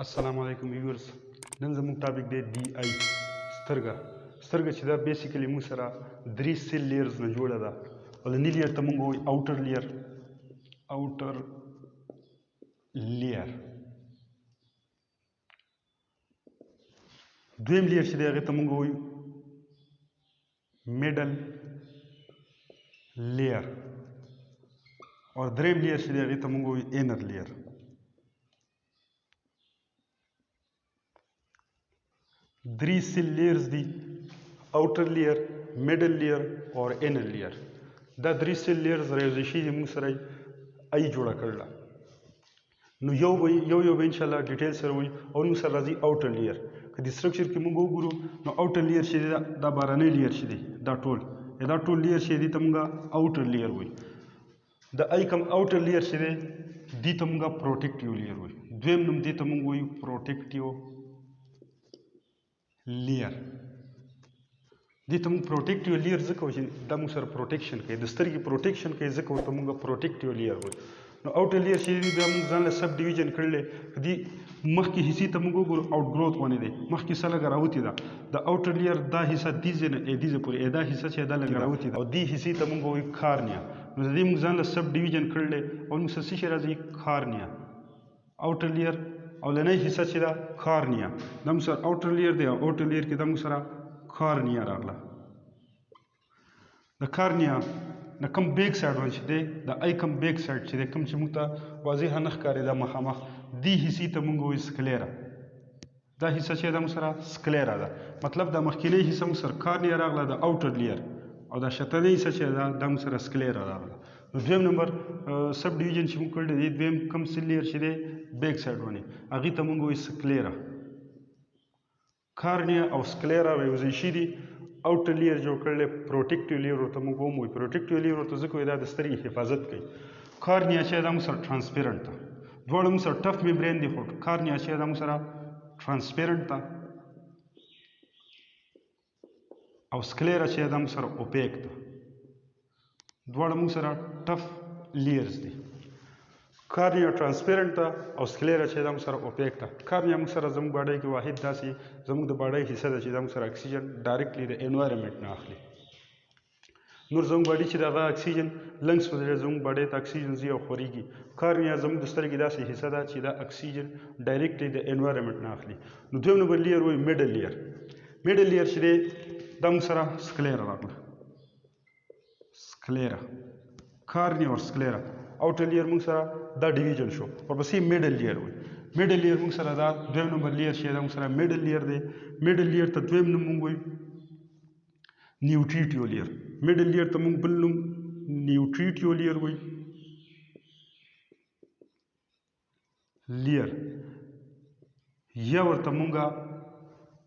Assalamu alaikum viewers. نن زموږ ټاپک دی ډي آی سترګه چې دا بیسیکلی موږ سره درې سیل لیرز نه جوړه ده. اولنی لیر ته موږ وایو اوټر لیر. دویم لیر چې دی هغې ته موږ وایو میډل لیر او دریم لیر چې دی هغې ته موږ وایو انر لیر. درې سیل لیرز دي: اوټر لیر، میډل لیر او انر لیر. دا درې سیل لیرز راوځي شي موږ سره ای جوړه کړله. نو یو به انشاءالله ډیټیل سره وایي او موږ سره راځي اوټر لیر. که د سټرکچر کې موږ وګورو نو اوټر لیر چې دی دا بهرنی لیر چې دی دا ټول لیر چې دی ته موږ اوټر لیر وایي. د ای کم اوټر لیر چې دی دې ته موږ پروټیکټیو لیر وایي. دویم نوم دې ته موږ وایو پروټیکټیو لیر. دې ته موږ پروټیکټیو لیر ځکه وایو چې دا موږ سره پروټیکشن کوي، د سترګې پروټیکشن کوي، ځکه ورته موږ پروټیکټیو لیر وایو. نو اوټر لیر چې دی بیا موږ ځان له سب ډیویژن کړلی. دې مخکې حصې ته موږ وګورو آوټ ګروت ونې دی، مخکې څه لږه راوتې ده. د اوټر لیر دا حصه دې ځای نه دې ځای پورې دا حصه چې دا لږه راوتې ده او دې حصې ته موږ وایو کارنیا. نو د دې موږ ځان له سب ډیویژن کړلی او موږ سره څه شی راځي کارنیا. اوټر لیر اولنۍ حصه چې ده کارنیا، دا موږ سره اوټر لیر دی او اوټر لیر کې دا موږ سره کارنیا راغله. د کارنیا د کم بیک سایډ ون چې دی د ای کم بیک سایډ چې دی کوم چې موږ ته واضحه نه ښکارېده مخامخ، دې حصې ته موږ وایو سکلیرا. دا حصه چې ده موږ سره سکلیرا ده، مطلب دا مخکینۍ حصه موږ سره کارنیا راغله د اوټر لیر او دا شتنۍ حصه چې ده دا موږ سره سکلیرا راغله. نو دویم نمبر سب ډیویژن چې موږ کړی دی دویم کم سیل لیر چې دی بیک سایډ ونې هغې ته موږ وایو سکلیرا. کارنیا او سکلیرا راوځي شي دي. اوټر لیر جوړ کړلی پروټیکټیو لیر ورته موږ هم وایو. پروټیکټیو لیر ورته ځکه وایي دا د سترګې حفاظت کوي. کارنیا چې دا موږ سره ټرانسپیرنټ ده، دواړه موږ سره ټف میمبرین دي خو کارنیا چې دا موږ سره ټرانسپیرنټ ده او سکلیرا چې دا موږ سره اوپیک ده. دواړه موږ سره ټف لیرز دي. کارنیا ټرانسپیرنټ ده او سکلیرا چې دا موږ سره اوپیک ده. کارنیا موږ سره زموږ باډۍ کې واحد داسې زموږ د باډۍ حصه ده چې دا موږ سره اکسیجن ډایرکټلی د انوایرمنټ نه اخلي. نور زموږ باډي چې د هغه اکسیجن لنګس په ذریعه زموږ باډۍ ته اکسیجن ځي او خورېږي. کارنیا زموږ د سترګې داسې حصه ده چې دا اکسیجن ډایرکټلی د انوایرمنټ نه اخلي. نو دویم نمبر لیر وایي میډل لیر. میډل لیر چې دی دا موږ سره سکلیرا راغله. سکلیرا کارنیا او سکلیرا. اوټر لیر موږ سره دا ډیویژن شو ورپسې میډل لیر وایي. میډل لیر موږ سره دا دویم نمبر لیر چې دا موږ سره میډل لیر دی. میډل لیر ته دویم نوم موږ وایو نیوټریټیو لیر. میډل لیر ته موږ بل نوم نیوټریټیو لیر وایو. لیر یا ورته موږ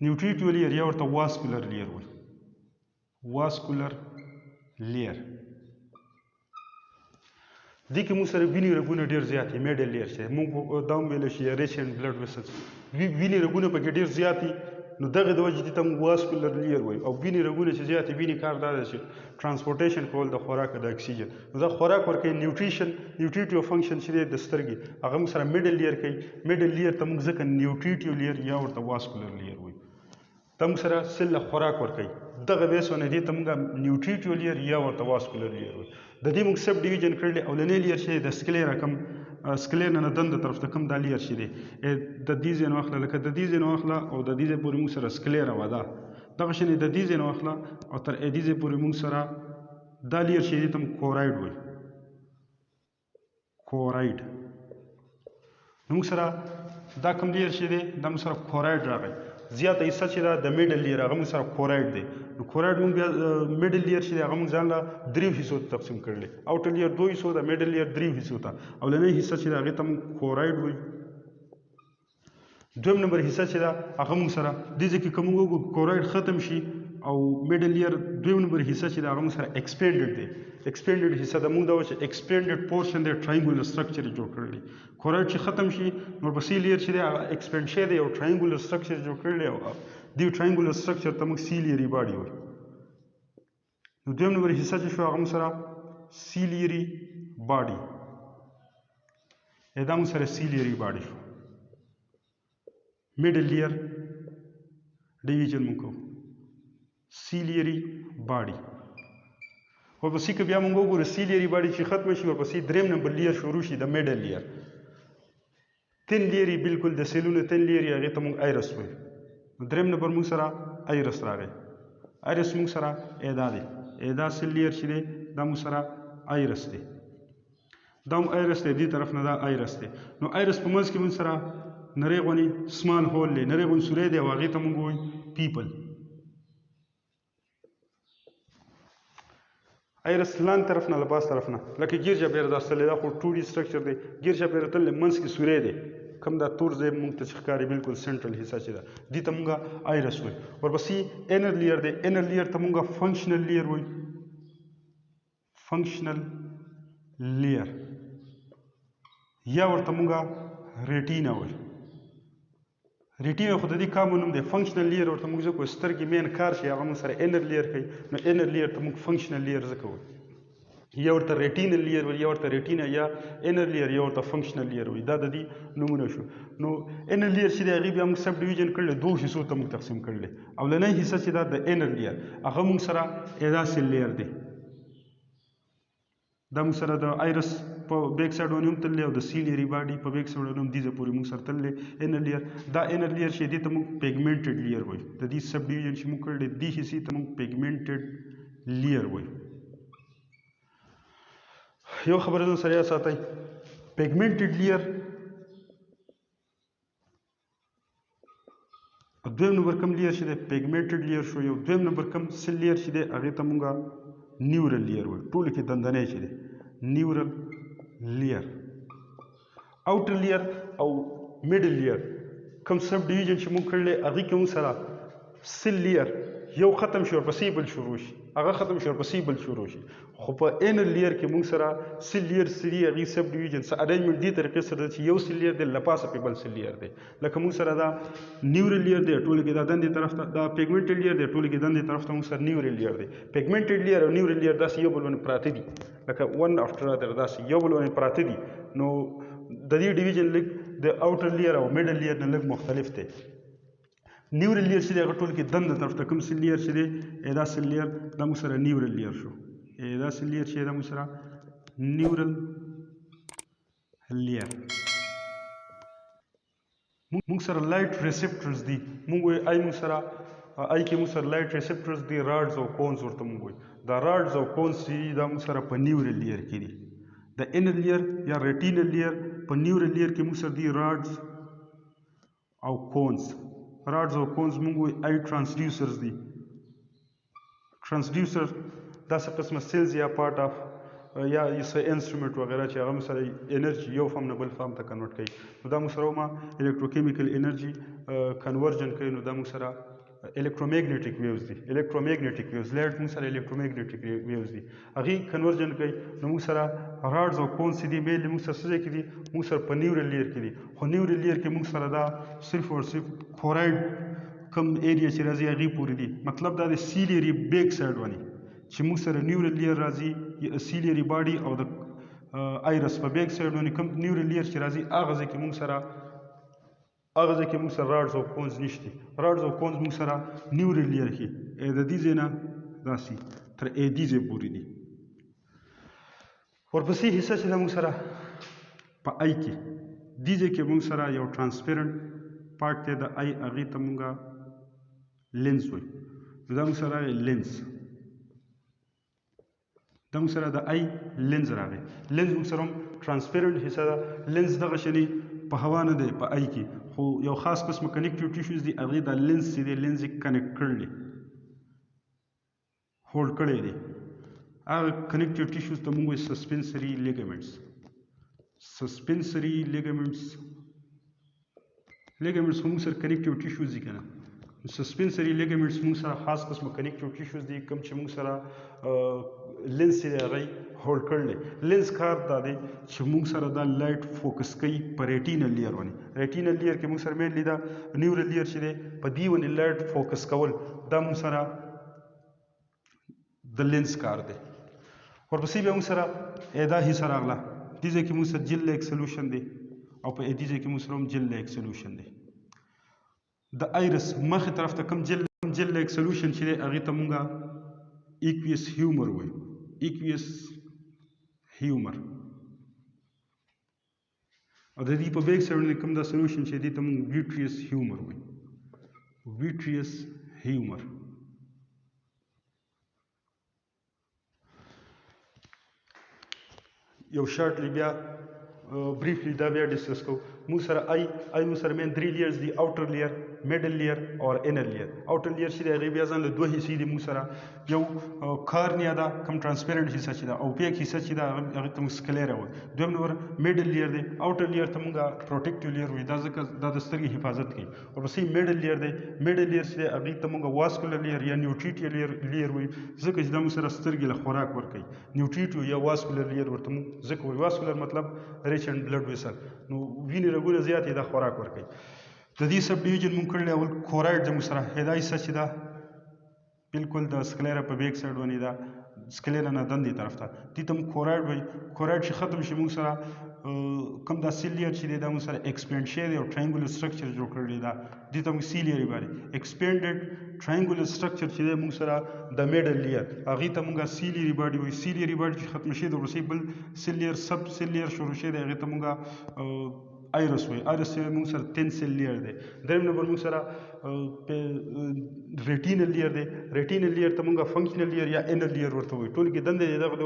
نیوټریټیو لیر یا ورته واسکولر لیر وایو. واسکولر لیر. دې کې موږ سره وینې رګونه ډېر زیات دي. میډل لیر چې موږ دا هم ویلی شي ریچ اینډ بلډ ویسلز وینې رګونه پکې ډېر زیات دي. نو دغې د وجې دې ته موږ واسکولر لیر وایو. او وینې رګونه چې زیات دي وینې کار دا دی چې ټرانسپورټیشن کول د خوراک د اکسیجن. نو دا خوراک ورکوي. نیوټریټیو فنکشن چې دی د سترګې هغه موږ سره میډل لیر کوي. میډل لیر ته موږ ځکه نیوټریټیو لیر یا ورته واسکولر لیر وایو. دا موږ سره سیل له خوراک ورکوي. دغه بیس ونه دې ته موږ نیوټریټیو لیر یا ورته واسکولر لیر وایو. د دې موږ سب ډیویژن کړلی. اولنی لیر چې د سکلیرا کم سکلیر نه دنده طرف ته کم دا لیر چې دی د دې ځای نه واخله، لکه د دې ځای نه واخله او د دې ځای پورې موږ سره سکلیرا وه ده. دغه شانې د دې ځای نه واخله او تر دې ځای پورې موږ سره دا لیر چې دی ته موږ کورایډ وایو. کورایډ. نو موږ سره دا کم لیر چې دی دا موږ سره کورایډ راغی. زیاته حصه چې ده د میډل لیر هغه موږ سره کورایډ دی. نو کورایډ موږ بیا میډل لیر چې دی هغه موږ ځان له دریو حصو ته تقسیم کړلی. اوټر لیر 2 حصو ده، میډل لیر 3 حصو ته. اولنۍ حصه چې ده هغې ته موږ کورایډ وایو. دویم نمبر حصه چې ده هغه موږ سره دې ځای کې که موږ وګورو کورایډ ختم شي او میډل لیر دویم نمبر حصه چې ده هغه موږ سره ایکسپینډډ دی. ایکسپینډډ حصه ده موږ دا وایو چې ایکسپینډډ پورشن دی، ټراینګولر سټرکچر یې جوړ کړلی. کورایډ چې ختم شي نو ورپسې لیر چې دی هغه ایکسپینډ شوی دی او ټراینګولر سټرکچر جوړ کړلی او دې ټراینګولر سټرکچر ته موږ سیلیري باډي وایو. نو دویم نمبر حصه چې شو هغه موږ سره سیلیري باډي. دا موږ سره سیلیري باډي شو. میډل لیر ډیویژن موږ کوو سیلیري باډي. ورپسې که بیا موږ وګورو سیلیري باډي چې ختمه شي ورپسې دریم نمبر لیر شروع شي د میډل لیر. تین لیري بالکل د سیلونو تین لیري هغې ته موږ آیرس وایو. دریم نمبر موږ سره آیرس راغی. آیرس موږ سره ایدا دی. ایدا سیل لیر چې دی دا موږ سره آیرس دی. دا هم آیرس دی دې طرف نه دا آیرس دی. نو آیرس په منځ کې موږ سره نری غونې سمال هول دی نری غونې سوری دی او هغې ته موږ وایو پیپل. آیرس لاندې طرف نه له باز طرف نه لکه ګیر چاپېره دا ستلی دا خو 2D سټرکچر دی. ګیر چاپېره تل منځ کې سوری دی کوم دا تور ځای موږ ته چې ښکاري بالکل سنټرل حصه چې ده دې ته موږ آیرس وایو. ورپسې انر لیر دی. انر لیر ته موږ فنکشنل لیر وایو. فنکشنل لیر یا ورته موږ ریټینا وایو. ریټینا خو د دې کامن نوم دی. فنکشنل لیر ورته موږ ځکه وایو سترګې مین کار شي هغه موږ سره انر لیر کوي. نو انر لیر ته موږ فنکشنل لیر ځکه وایو. یا ورته ریټینل لیر وایي یا ورته ریټینا یا انر لیر یا ورته فنکشنل لیر وایي. دا د دې نومونه شو. نو انر لیر چې دی هغې بیا موږ سب ډیویژن کړلی دوو حصو ته موږ تقسیم کړلی. اولنۍ حصه چې ده د انر لیر هغه موږ سره ایداسل لیر دی. دا موږ سره د آیرس په بیک سایډ باندې هم تللی او د سیلیري باډي په بیک سایډ باندې هم دې ځای پورې موږ سره تللی انر لیر. دا انر لیر چې دې ته موږ پیګمنټډ لیر وایو. د دې سب ډیویژن چې موږ کړلی دې حصې ته موږ پیګمنټډ لیر وایو. یو خبره ځان سره یاد ساتئ پیګمنټډ لیر دویم نمبر کم لیر چې دی پیګمنټډ لیر شو. یو دویم نمبر کم سل لیر چې دی هغې ته موږ نیورل لیر وایو. ټولو کې دندنی چې دی نیورل لیر. اوټر لیر او میډل لیر کم سب ډیویژن چې موږ کړلی هغې کې موږ سره سل لیر یو ختم شي ورپسې بل شروع شي هغه ختم شي ورپسې بل شروع شي. خو په انر لیر کې موږ سره سل لیر سری هغې سب ډیویژن څه ارینجمنټ دې طریقې سره ده چې یو سل لیر دی له پاسه پې بل سل لیر دی. لکه موږ سره دا نیورل لیر دی ټولو کې دا دندې طرف ته دا پیګمنټډ لیر دی ټولو کې دندې طرف ته موږ سره نیورل لیر دی. پیګمنټډ لیر او نیورل لیر داسې یو بل باندې پراته دي لکه ون افټر ادر داسې یو بل باندې پراته دي. نو د دې ډیویژن لږ د اوټر لیر او میډل لیر نه لږ مختلف دی. نیورل لیر چې دی هغه ټول کې دنده طرف ته کوم سل لیر چې دی ایدا سل لیر دا موږ سره نیورل لیر شو. ایدا سل لیر چې دا موږ سره نیورل لیر. موږ سره لایټ ریسپټرز دي. موږ وایو آی موږ سره آی کې موږ سره لایټ ریسپټرز دي راډز او کونز ورته موږ وایو. دا راډز او کونز چې دي دا موږ سره په نیورل لیر کې دي. د انر لیر یا ریټینل لیر په نیورل لیر کې موږ سره دي راډز او کونز. راډز او کونز موږ وایو آی ټرانسډیوسرز دي. ټرانسډیوسر دا څه قسمه سیلز یا پارټ آف یا څه انسټرومنټ وغیره چې هغه موږ سره انرژي یو فارم نه بل فارم ته کنورټ کوي. نو دا موږ سره ومه الکتروکیمیکل انرژي کنورژن کوي. نو دا موږ سره الکترومیګنیټک ویوز دي. الکترومیګنیټک ویوز لایټ موږ سره الکترومیګنیټک ویوز دي هغې کنورژن کوي. نو موږ سره راډز او کونز چې دي مینلی موږ سره څه ځای کې دي موږ سره په نیورل لیر کې دي. خو نیورل لیر کې موږ سره دا صرف او صرف کورایډ کم ایریا چې راځي هغې پورې دي. مطلب دا د سیلیري بیک سایډ باندې چې موږ سره نیورل لیر راځي سیلیري باډي او د آیرس په بیک سایډ باندې کوم نیورل لیر چې راځي هغه ځای کې موږ سره راډز او کونز نشته. راډز او کونز موږ سره نیورل لیر کې د دې ځای نه داسې تر دې ځای پورې دي. ورپسې حصه چې ده موږ سره په آی کې دې ځای کې موږ سره یو ټرانسپیرنټ پارټ دی د آی هغې ته موږ لینز وایو. دا موږ سره لینز دا موږ سره د آی لینز راغی. لینز موږ سره هم ټرانسپیرنټ حصه ده. لینز دغه شنې په هوا نه دی په آی کې خو یو خاص قسمه کنیکټیو ټیشوز دي هغې دا لینز چې دی لینز یې کنیکټ کړلی هولډ کړی دی. هغه کنیکټیو ټیشوز ته موږ وایو سسپنسري لیګمنټس. سسپنسري لیګمنټس خو موږ سره کنیکټیو ټیشوز دي که نه. سسپنسري لیګمنټس موږ سره خاص قسمه کنیکټیو ټیشوز دي کوم چې موږ سره لینز چې دی هغه هولډ کړلی. لینز کار دا دی چې موږ سره دا لایټ فوکس کوي په ریټینل لیر باندې. ریټینل لیر کې موږ سره مینلی دا نیورل لیر چې دی په دې باندې لایټ فوکس کول دا موږ سره د لینز کار دی. ورپسې بیا موږ سره ایدا حصه راغله. دې ځای کې موږ سره جل لیک سلوشن دی او په دې ځای کې موږ سره هم جل لیک سلوشن دی. د آیرس مخې طرف ته کم جل لیک سولوشن چې دی هغې ته مونږه ایکویس هیومر وایو. ایکویس هیومر او د دې په بیک سایډ باندې کوم دا سولوشن چې دې ته مونږ ویټریس هیومر وایو. ویټریس هیومر یو شارټلی بیا briefly دا بیا ډسکس کوو. موږ سره موږ سره مین 3 لیئرز دي: اوټر لیر، میډل لیر او انر لیر. اوټر لیر چې دی هغې بیا ځان له دوه حصې دي. موږ سره یو کارنیا ده کوم ټرانسپیرنټ حصه چې ده، او پیک حصه چې ده هغې ته موږ سکلیرا وایو. دویم نمبر میډل لیر دی. اوټر لیر ته موږ پروټیکټیو لیر وایو، دا ځکه دا د سترګې حفاظت کوي. ورپسې میډل لیر دی. میډل لیر چې دی هغې ته موږ واسکولر لیر یا نیوټریټیو لیر وایو، ځکه چې دا موږ سره سترګې له خوراک ورکوي. نیوټریټیو یا واسکولر لیر ورته موږ ځکه وایو. واسکولر مطلب ریچ اینډ بلډ ویسل، نو وینې رګونه زیات یې دا خوراک ورکوي. د دې سب ډیویژن مونږ کړی اول کورایډ د مونږ سره دا حصه چې ده بالکل د سکلیرا په بیک سایډ باندې ده، سکلیرا نه دندې طرف ته دې ته مونږ کورایډ وایي. کورایډ چې ختم شي مونږ سره کوم دا سیل لیر چې دی دا مونږ سره ایکسپینډ شوی دی او ټراینګولر سټرکچر جوړ کړی ده، دې ته مونږ سی لیر وایي. ایکسپینډډ ټراینګولر سټرکچر چې دی مونږ سره د میډل لیر هغې ته مونږ سی لیري باډي وایي. سی لیري باډي چې ختم شي د ورپسې بل سیل لیر سب سیل لیر شروع شوی دی، هغې ته مونږ آیرس وایي. آیرس چې موږ سره 10 سیل لیر دی. دریم نمبر موږ سره ریټینل لیر دی. ریټینل لیر ته موږ فنکشنل لیر یا انر لیر ورته وایي. ټول کې دنده دی دغه د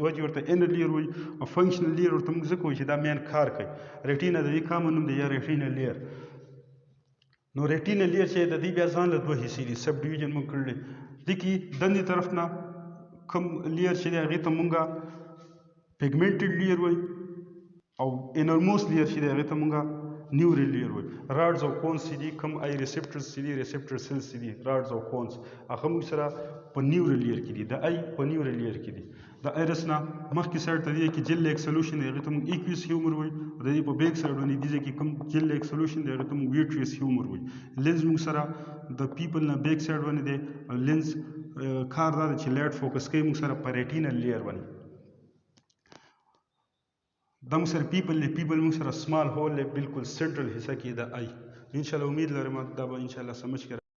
وجې ورته انر لیر وایي او فنکشنل لیر ورته موږ ځکه وایي چې دا مین کار کوي. ریټینا د دې کامن نوم دی یا ریټینل لیر. نو ریټینل لیر چې د دې بیا ځان له دوه حصې دي، سب ډیویژن موږ کړلی. دې کې دندې طرف نه کوم لیر چې دی هغې ته موږ پیګمنټډ لیر وایي او انرموست لیر چې دی هغې ته مونږ نیورل لیر وایي. راډز او کونز چې دي کوم آی ریسپټرز چې دي، ریسپټر سیلز چې دي راډز او کونز، هغه موږ سره په نیورل لیر کې دي. د آی په نیورل لیر کې دي. د آیرس نه مخکې سایډ ته دی کې جل لیک سولوشن دی، هغې ته مونږ ایکویس هیومر وایي. د دې په بیک سایډ باندې دې ځای کې کوم جل لیک سولوشن دی هغې ته مونږ ویټریس هیومر وایي. لینز موږ سره د پیپل نه بیک سایډ باندې دی. لینز کار دا دی چې لایټ فوکس کوي موږ سره په ریټینل لیر باندې. دا موږ سره پیپل موږ سره سمال هول بالکل سنټرل حصہ کې د آی. انشاءالله امید لرم دا به انشاءالله سمجھ کړئ.